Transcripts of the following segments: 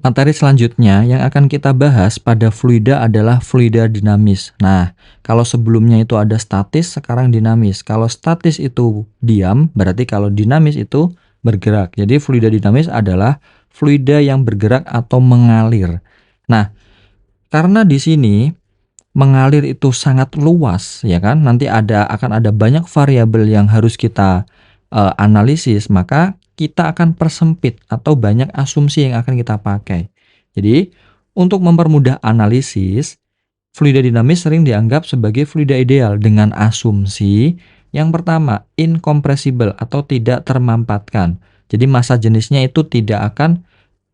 Materi selanjutnya yang akan kita bahas pada fluida adalah fluida dinamis. Nah, kalau sebelumnya itu ada statis, sekarang dinamis. Kalau statis itu diam, berarti kalau dinamis itu bergerak. Jadi fluida dinamis adalah fluida yang bergerak atau mengalir. Nah, karena di sini mengalir itu sangat luas, ya kan? Nanti akan ada banyak variabel yang harus kita analisis, maka kita akan persempit atau banyak asumsi yang akan kita pakai. Jadi, untuk mempermudah analisis, fluida dinamis sering dianggap sebagai fluida ideal dengan asumsi yang pertama, incompressible atau tidak termampatkan. Jadi massa jenisnya itu tidak akan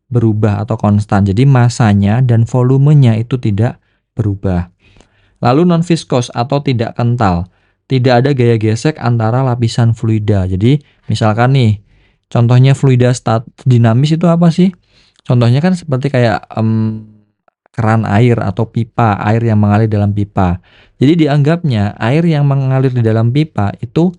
berubah atau konstan. Jadi massanya dan volumenya itu tidak berubah. Lalu non-viskos atau tidak kental. Tidak ada gaya gesek antara lapisan fluida. Jadi misalkan nih, contohnya fluida dinamis itu apa sih? Contohnya kan seperti kayak keran air atau pipa, air yang mengalir dalam pipa. Jadi dianggapnya air yang mengalir di dalam pipa itu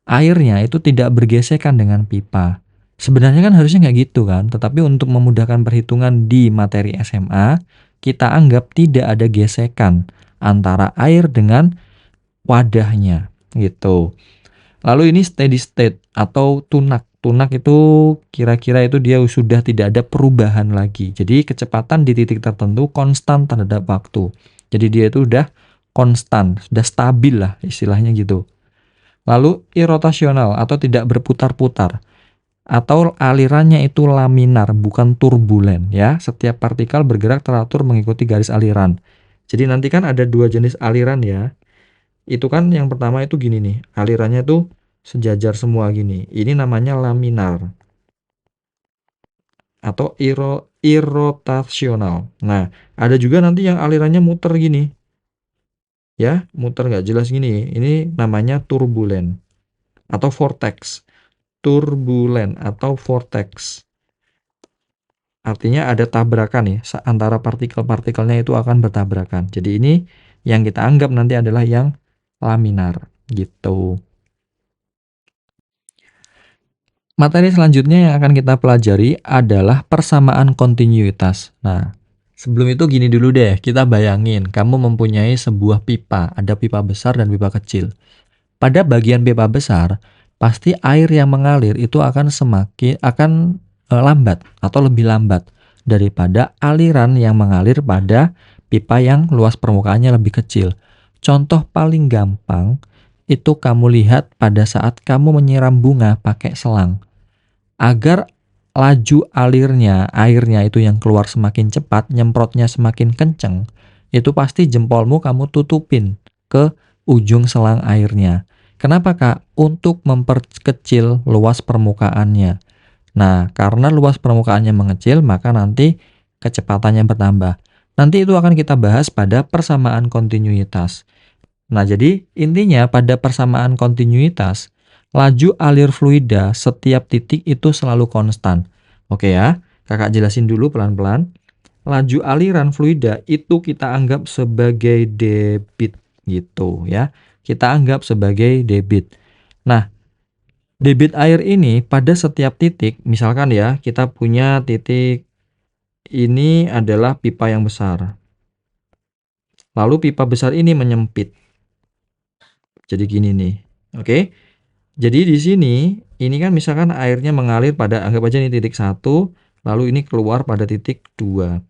airnya itu tidak bergesekan dengan pipa. Sebenarnya kan harusnya nggak gitu kan, tetapi untuk memudahkan perhitungan di materi SMA, kita anggap tidak ada gesekan antara air dengan wadahnya gitu. Lalu ini steady state atau tunak. Tunak itu kira-kira itu dia sudah tidak ada perubahan lagi. Jadi kecepatan di titik tertentu konstan terhadap waktu. Jadi dia itu udah konstan, sudah stabil lah istilahnya gitu. Lalu irrotasional atau tidak berputar-putar atau alirannya itu laminar bukan turbulen ya. Setiap partikel bergerak teratur mengikuti garis aliran. Jadi nanti kan ada dua jenis aliran ya. Itu kan yang pertama itu gini nih, alirannya tuh sejajar semua gini. Ini namanya laminar atau irrotasional. Nah, ada juga nanti yang alirannya muter gini. Ya, muter nggak jelas gini. Ini namanya turbulen atau vortex. Turbulen atau vortex. Artinya ada tabrakan ya, antara partikel-partikelnya itu akan bertabrakan. Jadi ini yang kita anggap nanti adalah yang laminar gitu. Materi selanjutnya yang akan kita pelajari adalah persamaan kontinuitas. Nah, sebelum itu gini dulu deh, kita bayangin kamu mempunyai sebuah pipa, ada pipa besar dan pipa kecil. Pada bagian pipa besar, pasti air yang mengalir itu akan lambat atau lebih lambat daripada aliran yang mengalir pada pipa yang luas permukaannya lebih kecil. Contoh paling gampang itu kamu lihat pada saat kamu menyiram bunga pakai selang. Agar laju airnya itu yang keluar semakin cepat, nyemprotnya semakin kenceng, itu pasti jempolmu kamu tutupin ke ujung selang airnya. Kenapa Kak? Untuk memperkecil luas permukaannya. Nah, karena luas permukaannya mengecil, maka nanti kecepatannya bertambah. Nanti itu akan kita bahas pada persamaan kontinuitas. Nah, jadi intinya pada persamaan kontinuitas, laju alir fluida setiap titik itu selalu konstan. Oke ya, kakak jelasin dulu pelan-pelan. Laju aliran fluida itu kita anggap sebagai debit gitu ya. Kita anggap sebagai debit. Nah, debit air ini pada setiap titik, misalkan ya, kita punya titik ini adalah pipa yang besar. Lalu pipa besar ini menyempit. Jadi gini nih. Oke. Jadi di sini, ini kan misalkan airnya mengalir pada, anggap aja ini titik 1, lalu ini keluar pada titik 2.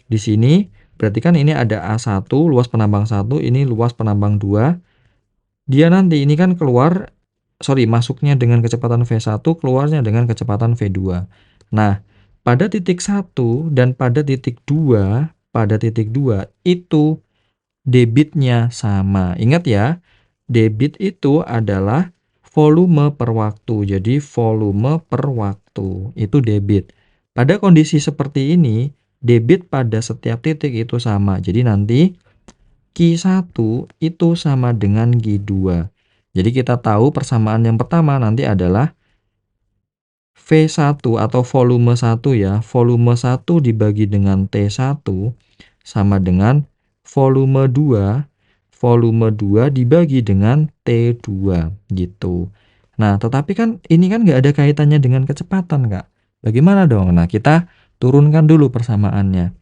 Di sini, berarti kan ini ada A1, luas penambang 1, ini luas penambang 2. Dia nanti ini kan masuknya dengan kecepatan V1, keluarnya dengan kecepatan V2. Nah, pada titik 1 dan pada titik 2, itu debitnya sama. Ingat ya, debit itu adalah volume per waktu. Jadi volume per waktu itu debit. Pada kondisi seperti ini, debit pada setiap titik itu sama. Jadi nanti Q1 itu sama dengan Q2. Jadi kita tahu persamaan yang pertama nanti adalah V1 atau volume 1 ya. Volume 1 dibagi dengan T1 sama dengan volume 2 dibagi dengan T2 gitu. Nah, tetapi kan ini kan nggak ada kaitannya dengan kecepatan, Kak. Bagaimana dong? Nah, kita turunkan dulu persamaannya.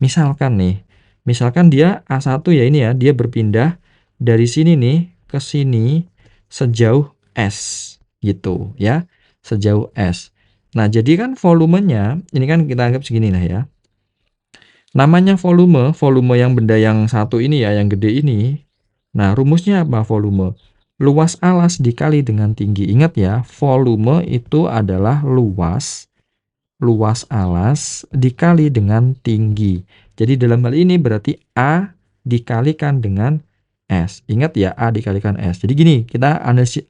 Misalkan nih, misalkan dia A1 ya ini ya, dia berpindah dari sini nih ke sini sejauh S gitu ya, sejauh S. Nah, jadi kan volumenya ini kan kita anggap segini lah ya. Namanya volume, volume yang benda yang satu ini ya, yang gede ini. Nah, rumusnya apa volume? Luas alas dikali dengan tinggi. Ingat ya, volume itu adalah luas alas dikali dengan tinggi. Jadi dalam hal ini berarti A dikalikan dengan S. Ingat ya, A dikalikan S. Jadi gini, kita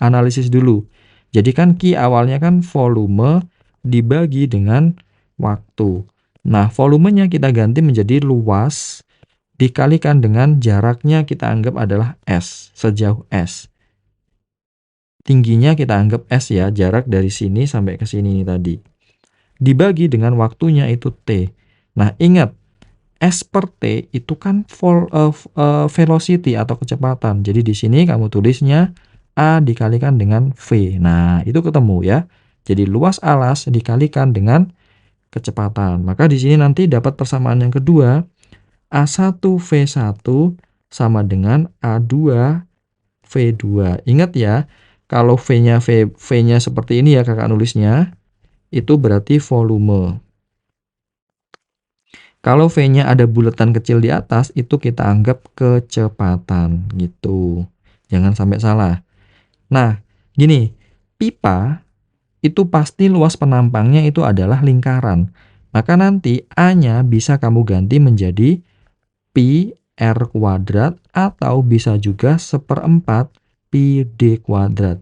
analisis dulu. Jadi kan Q awalnya kan volume dibagi dengan waktu. Nah, volumenya kita ganti menjadi luas dikalikan dengan jaraknya kita anggap adalah S, sejauh S. Tingginya kita anggap S ya, jarak dari sini sampai ke sini tadi. Dibagi dengan waktunya itu T. Nah, ingat, S per T itu kan velocity atau kecepatan. Jadi di sini kamu tulisnya A dikalikan dengan V. Nah, itu ketemu ya. Jadi luas alas dikalikan dengan kecepatan. Maka di sini nanti dapat persamaan yang kedua, A1V1 sama dengan A2V2. Ingat ya, kalau V-nya seperti ini ya kakak nulisnya, itu berarti volume. Kalau V-nya ada bulatan kecil di atas, itu kita anggap kecepatan gitu. Jangan sampai salah. Nah, gini, pipa itu pasti luas penampangnya itu adalah lingkaran. Maka nanti A-nya bisa kamu ganti menjadi pi R kuadrat atau bisa juga 1/4 pi D kuadrat.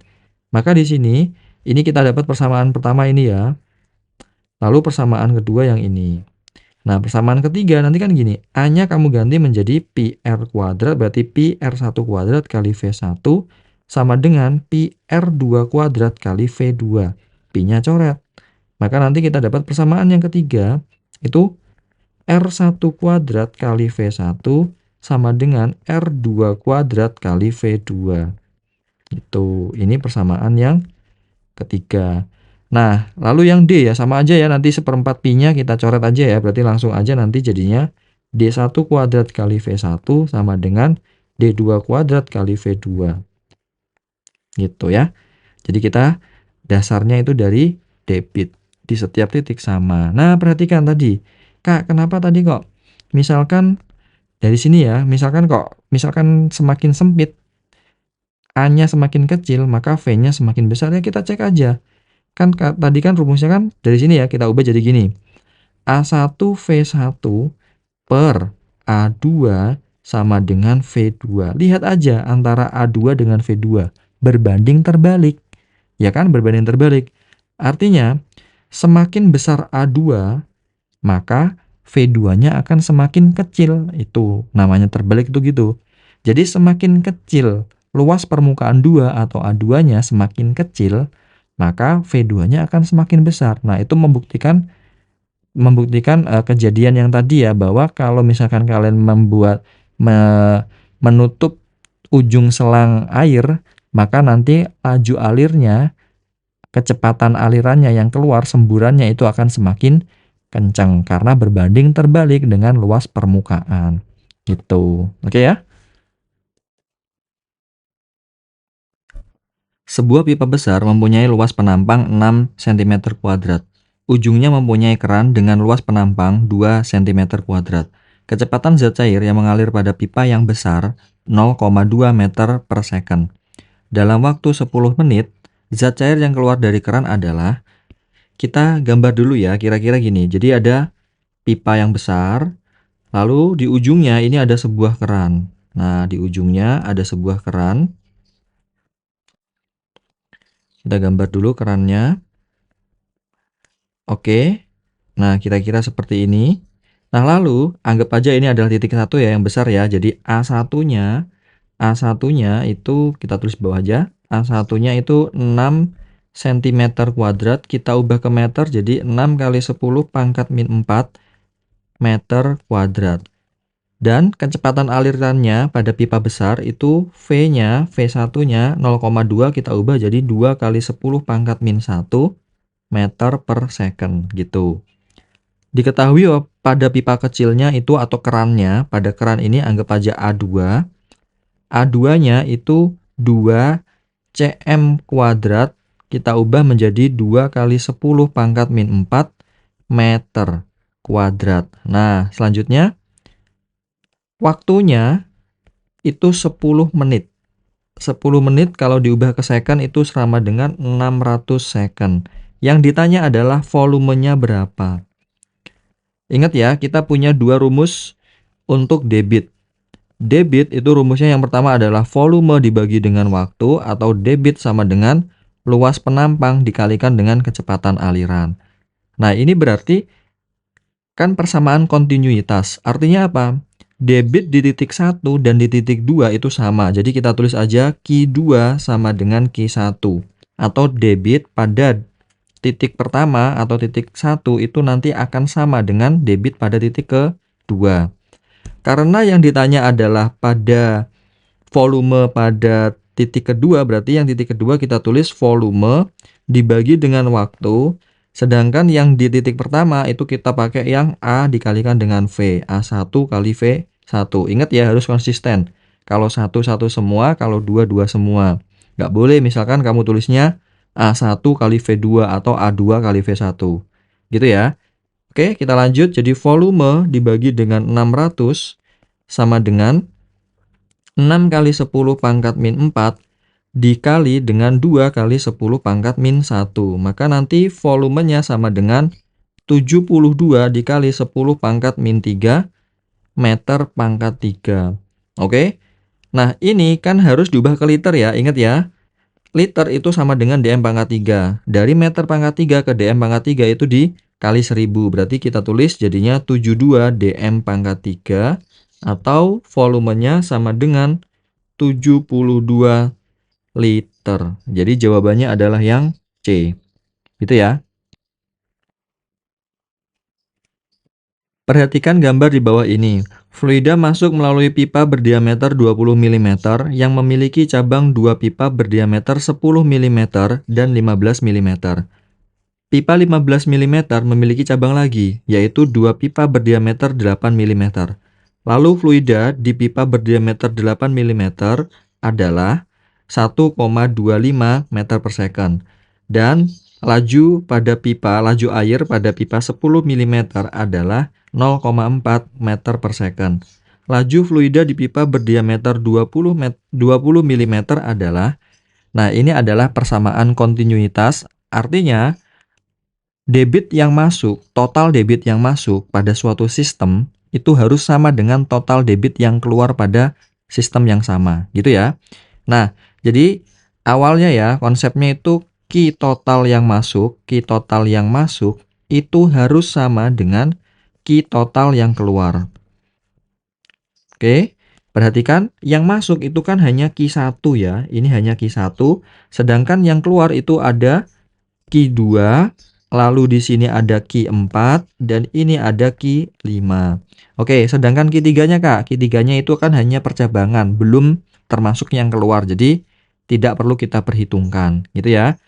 Maka di sini, ini kita dapat persamaan pertama ini ya. Lalu persamaan kedua yang ini. Nah, persamaan ketiga nanti kan gini, A-nya kamu ganti menjadi pi R kuadrat, berarti pi R1 kuadrat kali V1 sama dengan pi R2 kuadrat kali V2. Pi-nya coret. Maka nanti kita dapat persamaan yang ketiga, itu R1 kuadrat kali V1 sama dengan R2 kuadrat kali V2. Itu, ini persamaan yang ketiga. Nah, lalu yang D ya sama aja ya, nanti 1/4 pi-nya kita coret aja ya, berarti langsung aja nanti jadinya D1 kuadrat kali V1 sama dengan D2 kuadrat kali V2. Gitu ya. Jadi kita dasarnya itu dari debit, di setiap titik sama. Nah, perhatikan tadi, Kak, kenapa tadi kok misalkan dari sini ya, misalkan semakin sempit, A-nya semakin kecil, maka V-nya semakin besar, ya kita cek aja. Kan tadi kan rumusnya kan dari sini ya, kita ubah jadi gini. A1V1 per A2 sama dengan V2. Lihat aja antara A2 dengan V2. Berbanding terbalik. Ya kan, berbanding terbalik. Artinya, semakin besar A2, maka V2-nya akan semakin kecil. Itu namanya terbalik itu gitu. Jadi semakin kecil luas permukaan 2 atau A2-nya semakin kecil, maka V2-nya akan semakin besar. Nah, itu membuktikan kejadian yang tadi ya, bahwa kalau misalkan kalian menutup ujung selang air, maka nanti laju alirnya, kecepatan alirannya yang keluar, semburannya itu akan semakin kencang karena berbanding terbalik dengan luas permukaan. Gitu. Oke ya? Sebuah pipa besar mempunyai luas penampang 6 cm kuadrat. Ujungnya mempunyai keran dengan luas penampang 2 cm kuadrat. Kecepatan zat cair yang mengalir pada pipa yang besar 0,2 meter per second. Dalam waktu 10 menit, zat cair yang keluar dari keran adalah, kita gambar dulu ya, kira-kira gini. Jadi ada pipa yang besar, lalu di ujungnya ini ada sebuah keran. Nah, di ujungnya ada sebuah keran. Kita gambar dulu kerannya. Oke. Nah, kira-kira seperti ini. Nah, lalu anggap aja ini adalah titik 1 ya, yang besar ya. Jadi A1-nya itu kita tulis bawah aja. A1-nya itu 6 cm kuadrat, kita ubah ke meter jadi 6 kali 10 pangkat min 4 meter kuadrat. Dan kecepatan alirannya pada pipa besar itu V1-nya 0,2, kita ubah jadi 2 kali 10 pangkat min 1 meter per second gitu. Diketahui pada pipa kecilnya itu atau kerannya, pada keran ini anggap aja A2. A2-nya itu 2 cm kuadrat, kita ubah menjadi 2 kali 10 pangkat min 4 meter kuadrat. Nah, selanjutnya waktunya itu 10 menit. 10 menit kalau diubah ke second itu sama dengan 600 second. Yang ditanya adalah volumenya berapa. Ingat ya, kita punya dua rumus untuk debit. Debit itu rumusnya yang pertama adalah volume dibagi dengan waktu, atau debit sama dengan luas penampang dikalikan dengan kecepatan aliran. Nah, ini berarti kan persamaan kontinuitas. Artinya apa? Debit di titik 1 dan di titik 2 itu sama. Jadi kita tulis aja Q2 sama dengan Q1. Atau debit pada titik pertama atau titik 1 itu nanti akan sama dengan debit pada titik kedua. Karena yang ditanya adalah pada volume pada titik kedua, berarti yang titik kedua kita tulis volume dibagi dengan waktu, sedangkan yang di titik pertama itu kita pakai yang A dikalikan dengan V, A1 kali V1. Ingat ya, harus konsisten. Kalau 1 semua, kalau 2 semua. Nggak boleh misalkan kamu tulisnya A1 kali V2 atau A2 kali V1. Gitu ya. Oke, kita lanjut. Jadi volume dibagi dengan 600 sama dengan 6 kali 10 pangkat min 4 dikali dengan 2 kali 10 pangkat min 1. Maka nanti volumenya sama dengan 72 dikali 10 pangkat min 3 meter pangkat 3. Oke? Nah, ini kan harus diubah ke liter ya. Ingat ya. Liter itu sama dengan dm pangkat 3. Dari meter pangkat 3 ke dm pangkat 3 itu dikali 1000. Berarti kita tulis jadinya 72 dm pangkat 3. Atau volumenya sama dengan 72 liter. Jadi jawabannya adalah yang C. Gitu ya. Perhatikan gambar di bawah ini. Fluida masuk melalui pipa berdiameter 20 mm yang memiliki cabang dua pipa berdiameter 10 mm dan 15 mm. Pipa 15 mm memiliki cabang lagi, yaitu dua pipa berdiameter 8 mm. Lalu fluida di pipa berdiameter 8 mm adalah 1,25 meter per second. Dan laju air pada pipa 10 mm adalah 0,4 meter per second. Laju fluida di pipa berdiameter 20 mm adalah, nah ini adalah persamaan kontinuitas, artinya debit yang masuk, total debit yang masuk pada suatu sistem itu harus sama dengan total debit yang keluar pada sistem yang sama, gitu ya. Nah, jadi awalnya ya konsepnya itu Q total yang masuk itu harus sama dengan Q total yang keluar. Oke, perhatikan yang masuk itu kan hanya Q1 ya, ini hanya Q1, sedangkan yang keluar itu ada Q2, lalu di sini ada Q4, dan ini ada Q5. Oke, sedangkan Q3-nya Kak, Q3-nya itu kan hanya percabangan, belum termasuk yang keluar, jadi tidak perlu kita perhitungkan, gitu ya.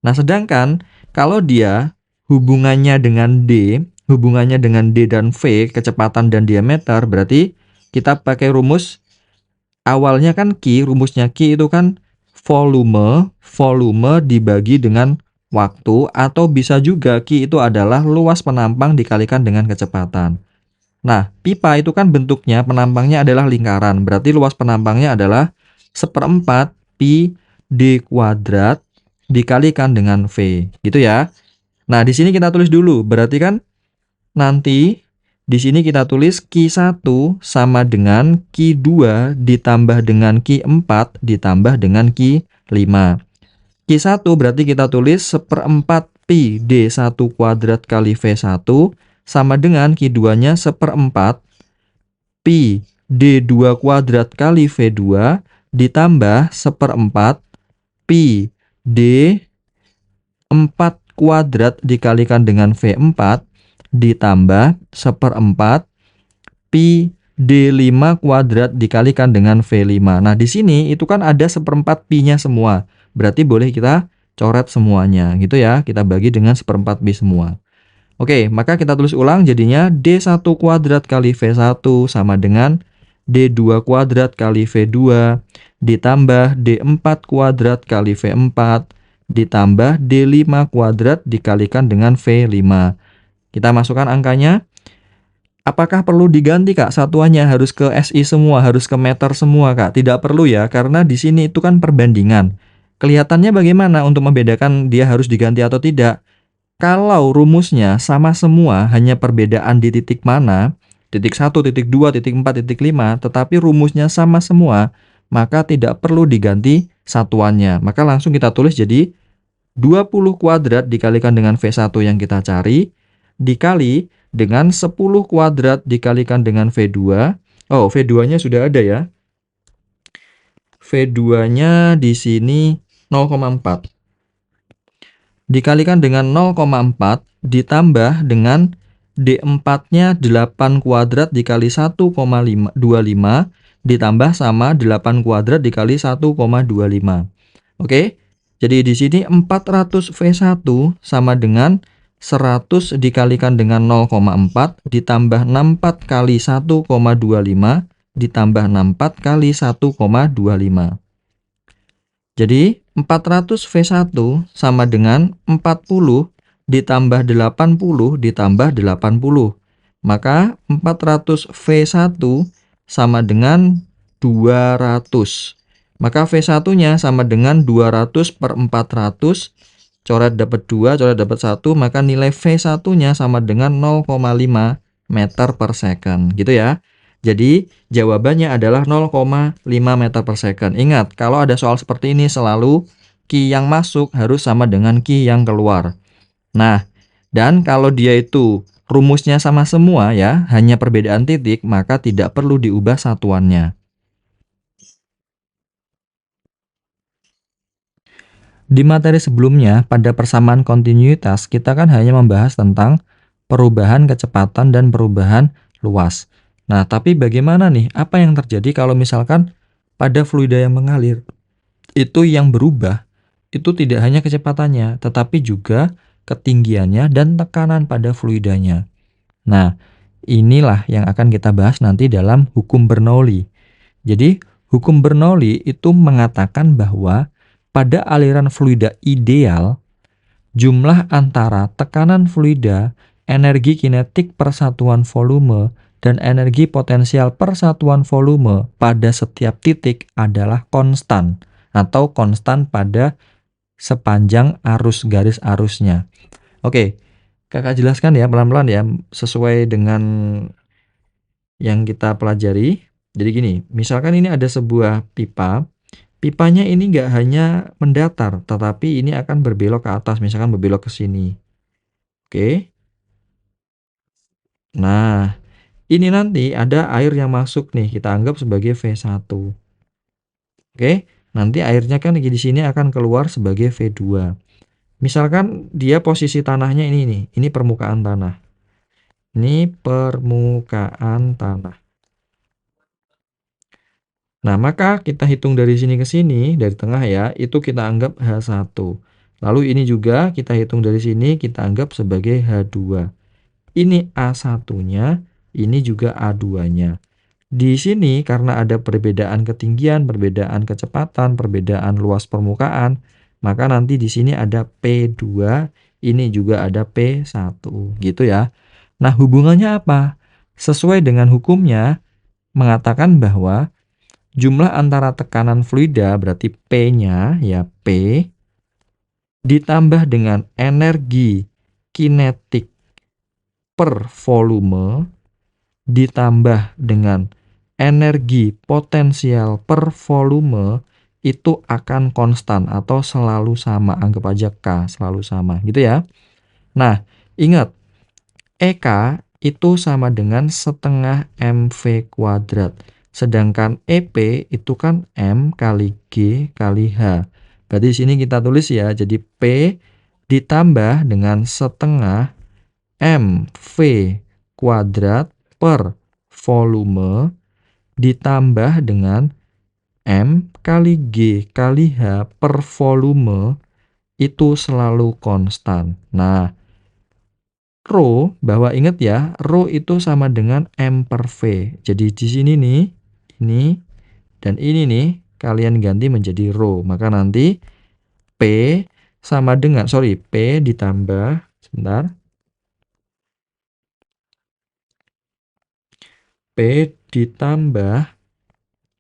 Nah, sedangkan kalau dia hubungannya dengan D dan V, kecepatan dan diameter, berarti kita pakai rumus, awalnya kan Q, rumusnya Q itu kan volume dibagi dengan waktu, atau bisa juga Q itu adalah luas penampang dikalikan dengan kecepatan. Nah, pipa itu kan bentuknya, penampangnya adalah lingkaran, berarti luas penampangnya adalah 1/4 pi D kuadrat dikalikan dengan V, gitu ya. Nah, di sini kita tulis dulu, berarti kan nanti di sini kita tulis Q1 sama dengan Q2 ditambah dengan Q4 ditambah dengan Q5. Q1 berarti kita tulis 1/4 pi D1 kuadrat kali V1 sama dengan Q2-nya 1/4 pi D2 kuadrat kali V2 ditambah 1/4 pi D4 kuadrat dikalikan dengan V4 ditambah 1/4 pi D5 kuadrat dikalikan dengan V5. Nah, di sini itu kan ada 1/4 pi-nya semua. Berarti boleh kita coret semuanya, gitu ya. Kita bagi dengan 1/4 pi semua. Oke, maka kita tulis ulang jadinya D1 kuadrat kali V1 sama dengan D2 kuadrat kali V2 ditambah D4 kuadrat kali V4 ditambah D5 kuadrat dikalikan dengan V5. Kita masukkan angkanya. Apakah perlu diganti, Kak? Satuannya harus ke SI semua, harus ke meter semua, Kak? Tidak perlu ya, karena di sini itu kan perbandingan. Kelihatannya bagaimana untuk membedakan dia harus diganti atau tidak? Kalau rumusnya sama semua, hanya perbedaan di titik mana, titik 1, titik 2, titik 4, titik 5, tetapi rumusnya sama semua, maka tidak perlu diganti satuannya. Maka langsung kita tulis jadi 20 kuadrat dikalikan dengan V1 yang kita cari, dikali dengan 10 kuadrat dikalikan dengan V2. Oh, V2-nya sudah ada ya. V2-nya di sini 0,4. Dikalikan dengan 0,4 ditambah dengan D4-nya 8 kuadrat dikali 1,25 ditambah sama 8 kuadrat dikali 1,25. Oke, jadi di sini 400 V1 sama dengan 100 dikalikan dengan 0,4 ditambah 64 kali 1,25 ditambah 64 kali 1,25. Jadi 400 V1 sama dengan 40 ditambah 80 ditambah 80. Maka 400 V1 sama dengan 200. Maka V1-nya sama dengan 200 per 400. Coret dapat 2, coret dapat 1. Maka nilai V1-nya sama dengan 0,5 meter per second. Gitu ya. Jadi jawabannya adalah 0,5 meter per second. Ingat, kalau ada soal seperti ini selalu Q yang masuk harus sama dengan Q yang keluar. Nah, dan kalau dia itu rumusnya sama semua ya, hanya perbedaan titik, maka tidak perlu diubah satuannya. Di materi sebelumnya, pada persamaan kontinuitas, kita kan hanya membahas tentang perubahan kecepatan dan perubahan luas. Nah, tapi bagaimana nih? Apa yang terjadi kalau misalkan pada fluida yang mengalir, itu yang berubah, itu tidak hanya kecepatannya, tetapi juga ketinggiannya dan tekanan pada fluidanya. Nah, inilah yang akan kita bahas nanti dalam hukum Bernoulli. Jadi, hukum Bernoulli itu mengatakan bahwa pada aliran fluida ideal, jumlah antara tekanan fluida, energi kinetik per satuan volume, dan energi potensial per satuan volume pada setiap titik adalah konstan atau konstan pada sepanjang arus garis arusnya. Oke, Kakak jelaskan ya pelan-pelan ya sesuai dengan yang kita pelajari. Jadi gini, misalkan ini ada sebuah pipa. Pipanya ini nggak hanya mendatar, tetapi ini akan berbelok ke atas, misalkan berbelok ke sini. Oke. Nah, ini nanti ada air yang masuk nih, kita anggap sebagai V1. Oke, nanti airnya kan di sini akan keluar sebagai V2. Misalkan dia posisi tanahnya ini nih, ini permukaan tanah. Ini permukaan tanah. Nah, maka kita hitung dari sini ke sini, dari tengah ya, itu kita anggap H1. Lalu ini juga kita hitung dari sini, kita anggap sebagai H2. Ini A1-nya, ini juga A2-nya. Di sini karena ada perbedaan ketinggian, perbedaan kecepatan, perbedaan luas permukaan, maka nanti di sini ada P2, ini juga ada P1, gitu ya. Nah, hubungannya apa? Sesuai dengan hukumnya, mengatakan bahwa jumlah antara tekanan fluida, berarti P-nya, ya P, ditambah dengan energi kinetik per volume, ditambah dengan energi potensial per volume, itu akan konstan atau selalu sama. Anggap aja K selalu sama, gitu ya. Nah, ingat, EK itu sama dengan setengah MV kuadrat. Sedangkan EP itu kan M kali G kali H. Berarti di sini kita tulis ya, jadi P ditambah dengan setengah MV kuadrat per volume ditambah dengan M kali G kali H per volume itu selalu konstan. Nah, Rho, bahwa ingat ya, Rho itu sama dengan M per V. Jadi di sini nih, ini dan ini nih, kalian ganti menjadi Rho. Maka nanti P sama dengan, P ditambah, sebentar, P ditambah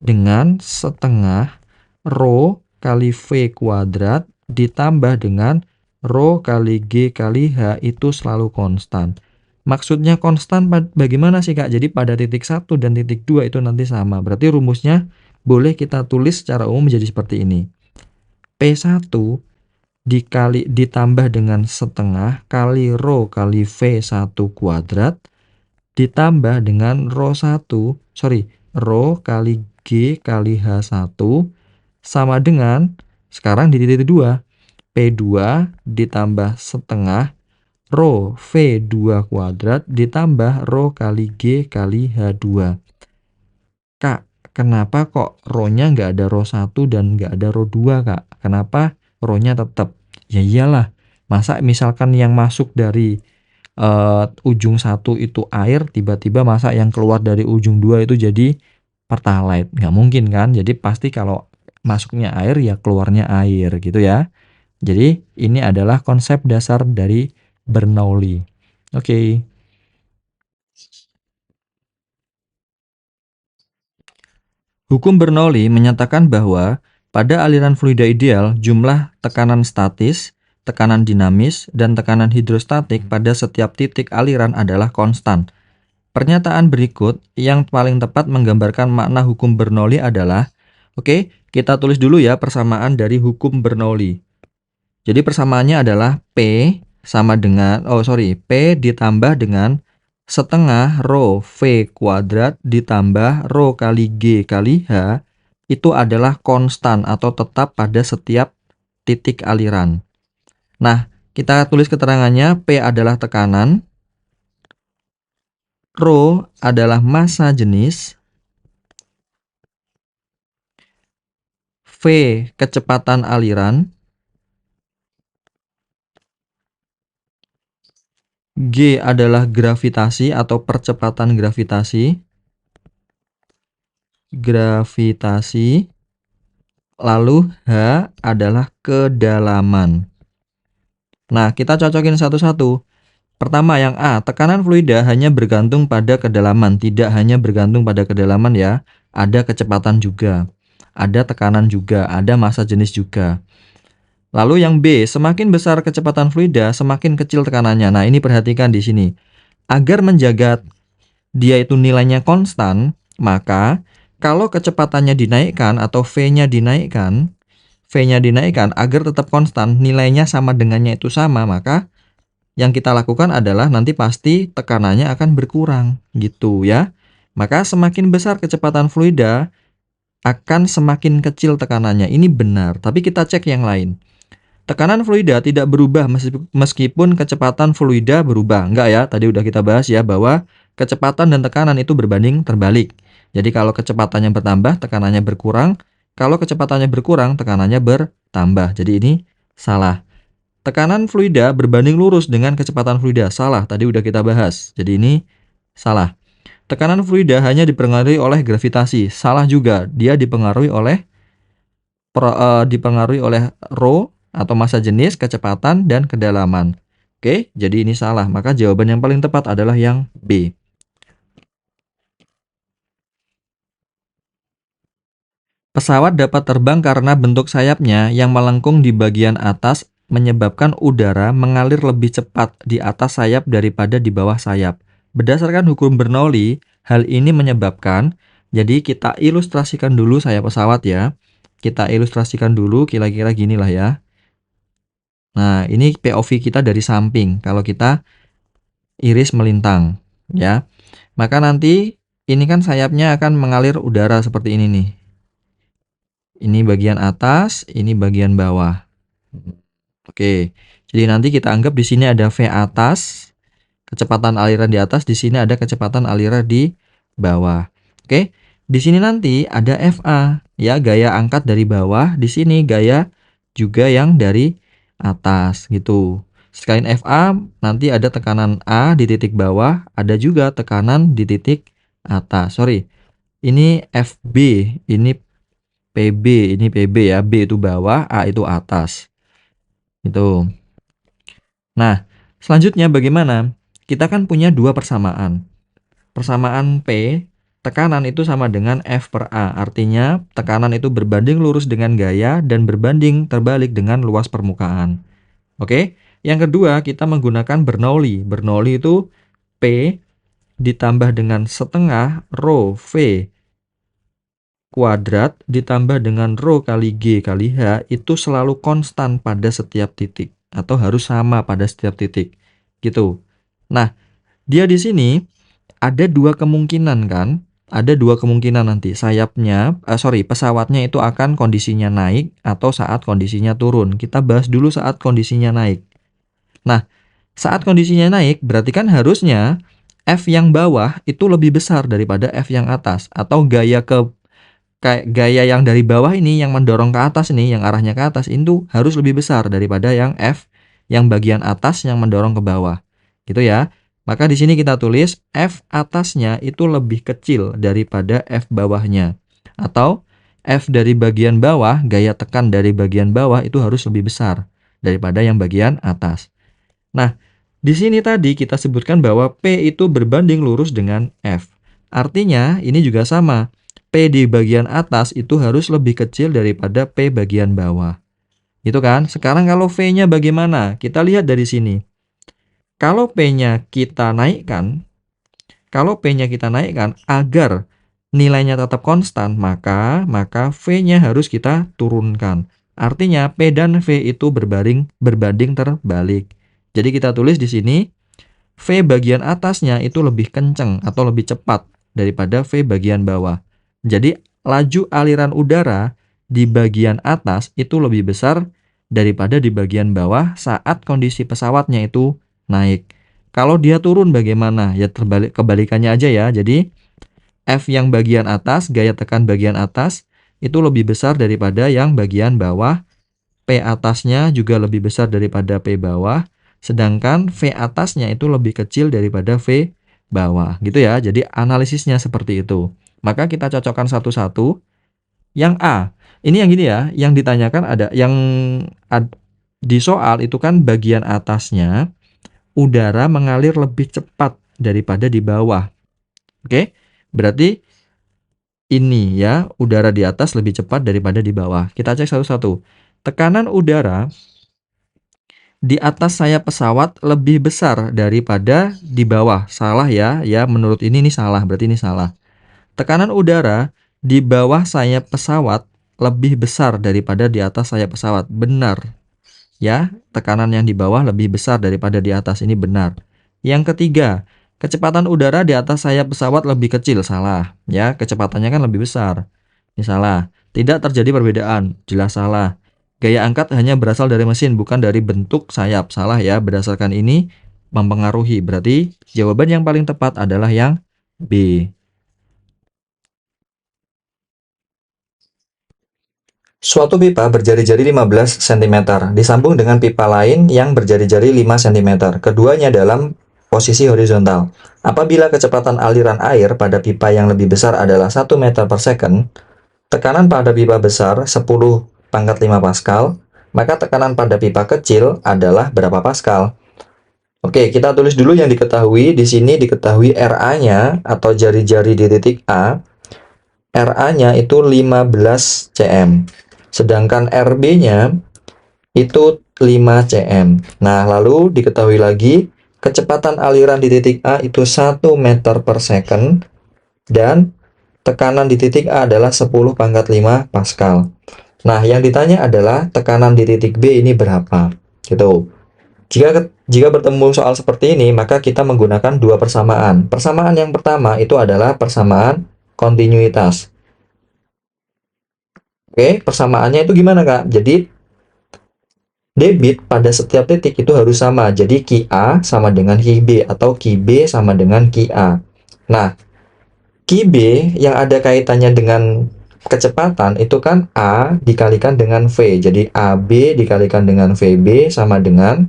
dengan setengah Rho kali V kuadrat ditambah dengan Rho kali G kali H itu selalu konstan. Maksudnya konstan bagaimana sih Kak? Jadi pada titik 1 dan titik 2 itu nanti sama. Berarti rumusnya boleh kita tulis secara umum menjadi seperti ini. P1 ditambah dengan setengah kali Rho kali V1 kuadrat ditambah dengan Rho kali G kali H1 sama dengan, sekarang di titik 2, P2 ditambah setengah Rho V2 kuadrat ditambah Rho kali G kali H2. Kak, kenapa kok Rho-nya nggak ada Rho 1 dan nggak ada Rho 2, Kak? Kenapa Rho-nya tetap? Ya iyalah, masa misalkan yang masuk dari ujung 1 itu air, tiba-tiba masa yang keluar dari ujung 2 itu jadi pertalite? Nggak mungkin kan? Jadi pasti kalau masuknya air ya keluarnya air gitu ya. Jadi ini adalah konsep dasar dari Bernoulli. Oke. Hukum Bernoulli menyatakan bahwa pada aliran fluida ideal, jumlah tekanan statis, tekanan dinamis, dan tekanan hidrostatik pada setiap titik aliran adalah konstan. Pernyataan berikut yang paling tepat menggambarkan makna hukum Bernoulli adalah, oke, kita tulis dulu ya persamaan dari hukum Bernoulli. Jadi persamaannya adalah P ditambah dengan setengah Rho V kuadrat ditambah Rho kali G kali H itu adalah konstan atau tetap pada setiap titik aliran. Nah, kita tulis keterangannya, P adalah tekanan, Rho adalah massa jenis, V kecepatan aliran, G adalah gravitasi atau percepatan gravitasi, lalu H adalah kedalaman. Nah, kita cocokin satu-satu. Pertama yang A, tekanan fluida hanya bergantung pada kedalaman, tidak hanya bergantung pada kedalaman ya. Ada kecepatan juga, ada tekanan juga, ada massa jenis juga. Lalu yang B, semakin besar kecepatan fluida, semakin kecil tekanannya. Nah, ini perhatikan di sini. Agar menjaga dia itu nilainya konstan, maka kalau kecepatannya dinaikkan atau V-nya dinaikkan agar tetap konstan, nilainya sama dengannya itu sama, maka yang kita lakukan adalah nanti pasti tekanannya akan berkurang gitu ya. Maka semakin besar kecepatan fluida akan semakin kecil tekanannya. Ini benar, tapi kita cek yang lain. Tekanan fluida tidak berubah meskipun kecepatan fluida berubah. Enggak ya, tadi udah kita bahas ya bahwa kecepatan dan tekanan itu berbanding terbalik. Jadi kalau kecepatannya bertambah, tekanannya berkurang. Kalau kecepatannya berkurang, tekanannya bertambah. Jadi ini salah. Tekanan fluida berbanding lurus dengan kecepatan fluida. Salah, tadi udah kita bahas. Jadi ini salah. Tekanan fluida hanya dipengaruhi oleh gravitasi. Salah juga, dia dipengaruhi oleh Rho atau massa jenis, kecepatan, dan kedalaman. Oke, jadi ini salah. Maka jawaban yang paling tepat adalah yang B. Pesawat dapat terbang karena bentuk sayapnya yang melengkung di bagian atas menyebabkan udara mengalir lebih cepat di atas sayap daripada di bawah sayap. Berdasarkan hukum Bernoulli, hal ini menyebabkan, jadi kita ilustrasikan dulu sayap pesawat ya. Kita ilustrasikan dulu kira-kira ginilah ya. Nah, ini POV kita dari samping. Kalau kita iris melintang ya. Maka nanti ini kan sayapnya akan mengalir udara seperti ini nih. Ini bagian atas, ini bagian bawah. Oke, jadi nanti kita anggap di sini ada V atas, kecepatan aliran di atas, di sini ada kecepatan aliran di bawah. Oke, di sini nanti ada FA, ya gaya angkat dari bawah, di sini gaya juga yang dari atas gitu. Selain FA, nanti ada tekanan A di titik bawah, ada juga tekanan di titik atas. Sorry, ini FB, ini PB ya. B itu bawah, A itu atas. Itu. Nah, selanjutnya bagaimana? Kita kan punya dua persamaan. Persamaan P, tekanan itu sama dengan F per A. Artinya, tekanan itu berbanding lurus dengan gaya dan berbanding terbalik dengan luas permukaan. Oke? Yang kedua, kita menggunakan Bernoulli. Bernoulli itu P ditambah dengan setengah rho V kuadrat ditambah dengan rho kali G kali H itu selalu konstan pada setiap titik atau harus sama pada setiap titik. Gitu. Nah, dia di sini ada dua kemungkinan kan? Ada dua kemungkinan nanti pesawatnya itu akan kondisinya naik atau saat kondisinya turun. Kita bahas dulu saat kondisinya naik. Nah, saat kondisinya naik berarti kan harusnya F yang bawah itu lebih besar daripada F yang atas, atau gaya yang dari bawah ini yang mendorong ke atas nih, yang arahnya ke atas itu harus lebih besar daripada yang F yang bagian atas yang mendorong ke bawah. Gitu ya. Maka di sini kita tulis F atasnya itu lebih kecil daripada F bawahnya. Atau F dari bagian bawah, gaya tekan dari bagian bawah itu harus lebih besar daripada yang bagian atas. Nah, di sini tadi kita sebutkan bahwa P itu berbanding lurus dengan F. Artinya ini juga sama. P di bagian atas itu harus lebih kecil daripada P bagian bawah. Gitu kan? Sekarang kalau V-nya bagaimana? Kita lihat dari sini. Kalau P-nya kita naikkan agar nilainya tetap konstan, maka V-nya harus kita turunkan. Artinya P dan V itu berbanding terbalik. Jadi kita tulis di sini V bagian atasnya itu lebih kencang atau lebih cepat daripada V bagian bawah. Jadi laju aliran udara di bagian atas itu lebih besar daripada di bagian bawah saat kondisi pesawatnya itu naik. Kalau dia turun bagaimana? Ya kebalikannya aja ya. Jadi F yang bagian atas, gaya tekan bagian atas itu lebih besar daripada yang bagian bawah. P atasnya juga lebih besar daripada P bawah. Sedangkan V atasnya itu lebih kecil daripada V bawah. Gitu ya. Jadi analisisnya seperti itu. Maka kita cocokkan satu-satu. Yang A, ini yang gini ya, yang ditanyakan ada di soal itu kan bagian atasnya udara mengalir lebih cepat daripada di bawah. Oke? Berarti ini ya, udara di atas lebih cepat daripada di bawah. Kita cek satu-satu. Tekanan udara di atas sayap pesawat lebih besar daripada di bawah. Salah ya, menurut ini salah, berarti ini salah. Tekanan udara di bawah sayap pesawat lebih besar daripada di atas sayap pesawat. Benar. Ya, tekanan yang di bawah lebih besar daripada di atas, ini benar. Yang ketiga, kecepatan udara di atas sayap pesawat lebih kecil. Salah. Ya, kecepatannya kan lebih besar. Ini salah. Tidak terjadi perbedaan. Jelas salah. Gaya angkat hanya berasal dari mesin, bukan dari bentuk sayap. Salah ya, berdasarkan ini mempengaruhi. Berarti jawaban yang paling tepat adalah yang B. Suatu pipa berjari-jari 15 cm disambung dengan pipa lain yang berjari-jari 5 cm. Keduanya dalam posisi horizontal. Apabila kecepatan aliran air pada pipa yang lebih besar adalah 1 meter per second, tekanan pada pipa besar 10 pangkat 5 Pascal, maka tekanan pada pipa kecil adalah berapa Pascal? Oke, kita tulis dulu yang diketahui. Di sini diketahui RA-nya atau jari-jari di titik A. RA-nya itu 15 cm. Sedangkan RB-nya itu 5 cm. Nah, lalu diketahui lagi kecepatan aliran di titik A itu 1 meter per second dan tekanan di titik A adalah 10 pangkat 5 Pascal. Nah, yang ditanya adalah tekanan di titik B ini berapa? Gitu. Jika bertemu soal seperti ini, maka kita menggunakan dua persamaan. Persamaan yang pertama itu adalah persamaan kontinuitas. Oke, persamaannya itu gimana, Kak? Jadi, debit pada setiap titik itu harus sama. Jadi, QA sama dengan QB atau QB sama dengan QA. Nah, QB yang ada kaitannya dengan kecepatan itu kan A dikalikan dengan V. Jadi, AB dikalikan dengan VB sama dengan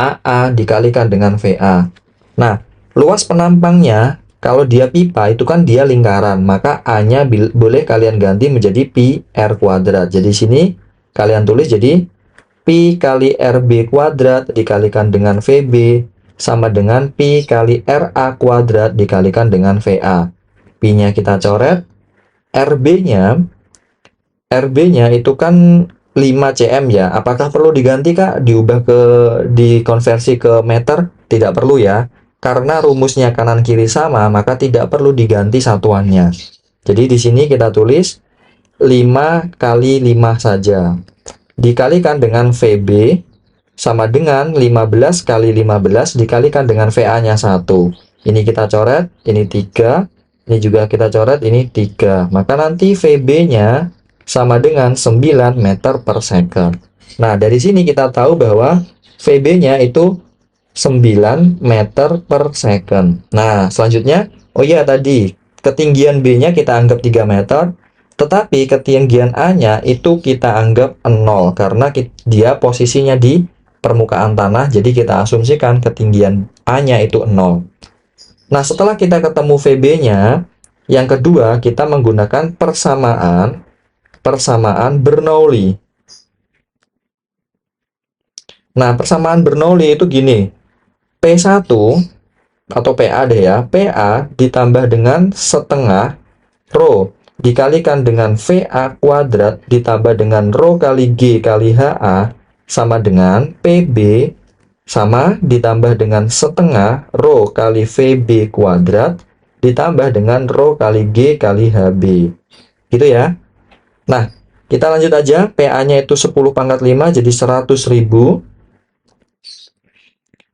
AA dikalikan dengan VA. Nah, luas penampangnya, kalau dia pipa itu kan dia lingkaran, maka A-nya boleh kalian ganti menjadi pi R kuadrat. Jadi sini kalian tulis jadi pi kali RB kuadrat dikalikan dengan VB sama dengan pi kali RA kuadrat dikalikan dengan VA. Pi-nya kita coret, RB-nya itu kan 5 cm ya. Apakah perlu diganti Kak? Dikonversi ke meter? Tidak perlu ya. Karena rumusnya kanan kiri sama, maka tidak perlu diganti satuannya. Jadi di sini kita tulis 5 kali 5 saja. Dikalikan dengan VB sama dengan 15 kali 15 dikalikan dengan VA-nya 1. Ini kita coret, ini 3. Ini juga kita coret, ini 3. Maka nanti VB-nya sama dengan 9 meter per second. Nah, dari sini kita tahu bahwa VB-nya itu 9 meter per second. Nah, selanjutnya, oh iya tadi, ketinggian B-nya kita anggap 3 meter, tetapi ketinggian A-nya itu kita anggap 0, karena dia posisinya di permukaan tanah, jadi kita asumsikan ketinggian A-nya itu 0. Nah, setelah kita ketemu VB-nya, yang kedua kita menggunakan persamaan Bernoulli. Nah, persamaan Bernoulli itu gini. P1 atau PA deh ya. PA ditambah dengan setengah rho dikalikan dengan VA kuadrat ditambah dengan rho kali G kali HA sama dengan PB sama ditambah dengan setengah rho kali VB kuadrat ditambah dengan rho kali G kali HB. Gitu ya. Nah, kita lanjut aja. PA-nya itu 10 pangkat 5 jadi 100.000.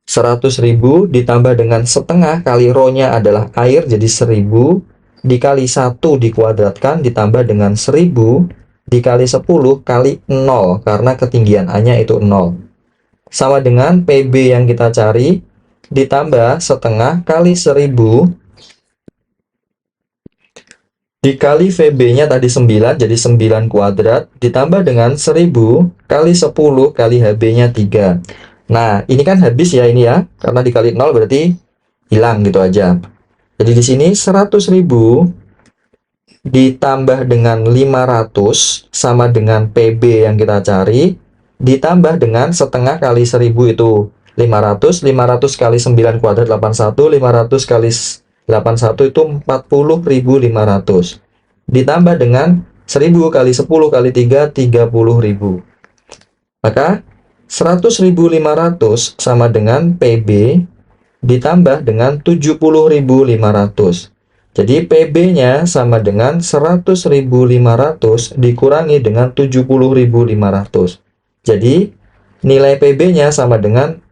100.000 ditambah dengan setengah kali rho-nya adalah air jadi 1000 dikali 1 dikuadratkan ditambah dengan 1000 dikali 10 kali 0 karena ketinggian A-nya itu 0. Sama dengan PB yang kita cari ditambah setengah kali 1000 dikali VB-nya tadi 9 jadi 9 kuadrat ditambah dengan 1000 kali 10 kali HB-nya 3. Nah, ini kan habis ya ini ya. Karena dikali 0 berarti hilang gitu aja. Jadi di sini 100.000 ditambah dengan 500 sama dengan PB yang kita cari ditambah dengan setengah kali 1000 itu 500 kali 9 kuadrat 81 500 kali 81 itu 40.500 ditambah dengan 1000 kali 10 kali 3 30.000. Maka 100.500 sama dengan PB ditambah dengan 70.500. Jadi PB-nya sama dengan 100.500 dikurangi dengan 70.500. Jadi nilai PB-nya sama dengan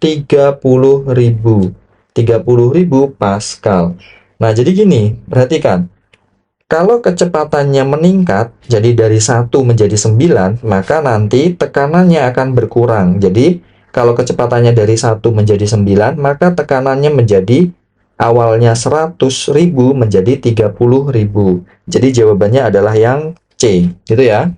30.000. 30.000 Pascal. Nah, jadi gini, perhatikan. Kalau kecepatannya meningkat, jadi dari 1 menjadi 9, maka nanti tekanannya akan berkurang. Jadi, kalau kecepatannya dari 1 menjadi 9, maka tekanannya menjadi awalnya 100.000 menjadi 30.000. Jadi, jawabannya adalah yang C. Gitu ya.